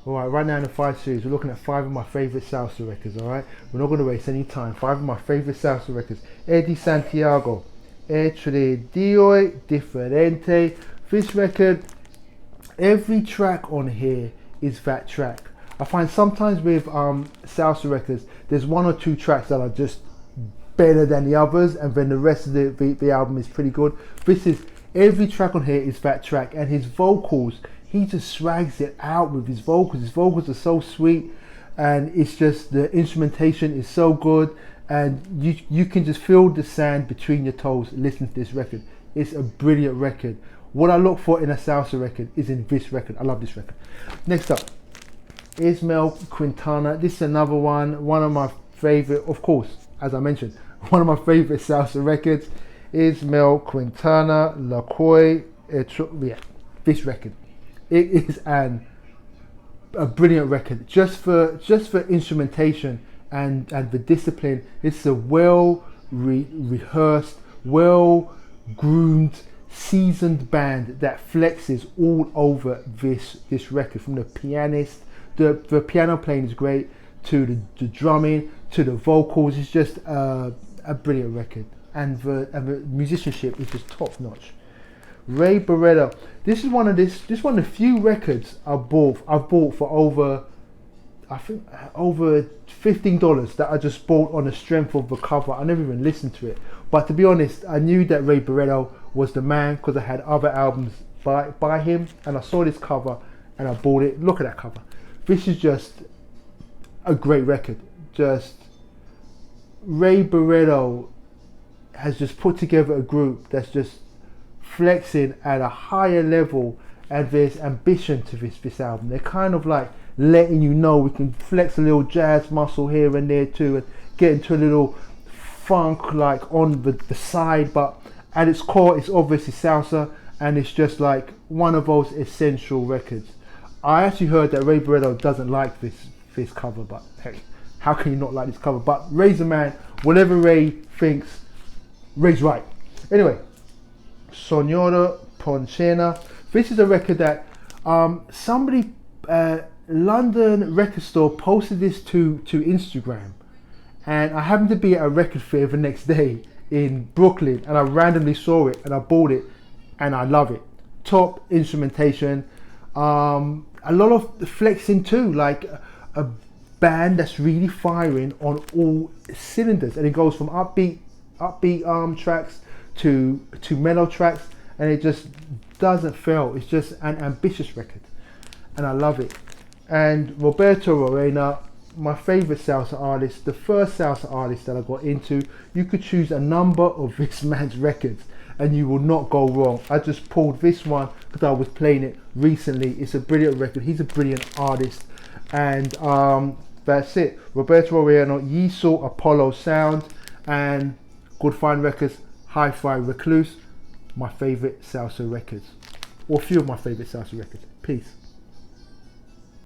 Alright, right now in the 5 series, we're looking at 5 of my favourite salsa records, alright? We're not going to waste any time. 5 of my favourite salsa records. Eddie Santiago, Entre Dio Differente. This record, every track on here is that track. I find sometimes with salsa records, there's 1 or 2 tracks that are just better than the others, and then the rest of the album is pretty good. This is, every track on here is that track, and his vocals, he just swags it out with his vocals. His vocals are so sweet, and it's just, the instrumentation is so good, and you can just feel the sand between your toes listening to this record. It's a brilliant record. What I look for in a salsa record is in this record. I love this record. Next up, Ismael Quintana. This is another one of my favorite, of course, as I mentioned, one of my favorite salsa records. Ismael Quintana, La Coy, yeah, this record. It is a brilliant record, just for instrumentation and the discipline. It's a well rehearsed, well groomed, seasoned band that flexes all over this record. From the pianist, the piano playing is great, to the drumming, to the vocals. It's just a brilliant record, and the musicianship is just top notch. Ray Barretto. This is one of the few records I've bought for over $15 that I just bought on the strength of the cover. I never even listened to it, but to be honest, I knew that Ray Barretto was the man because I had other albums by him, and I saw this cover and I bought it. Look at that cover. This is just a great record. Just Ray Barretto has just put together a group that's just flexing at a higher level, and there's ambition to this album. They're kind of like letting you know we can flex a little jazz muscle here and there too, and get into a little funk like on the side, but at its core it's obviously salsa, and it's just like one of those essential records. I actually heard that Ray Barretto doesn't like this cover, but hey, how can you not like this cover? But Ray's a man. Whatever Ray thinks, Ray's right. Anyway, Sonora Ponchena. This is a record that somebody, London record store, posted this to Instagram, and I happened to be at a record fair the next day in Brooklyn, and I randomly saw it and I bought it, and I love it. Top instrumentation, a lot of flexing too, like a band that's really firing on all cylinders, and it goes from upbeat tracks to mellow tracks, and it just doesn't fail. It's just an ambitious record, and I love it. And Roberto Roena, my favorite salsa artist, the first salsa artist that I got into. You could choose a number of this man's records and you will not go wrong. I just pulled this one because I was playing it recently. It's a brilliant record. He's a brilliant artist, and that's it. Roberto Roena, Yiso Apollo Sound, and Good Fine Records, Hi-Fi Recluse, my favorite salsa records, or a few of my favorite salsa records. Peace.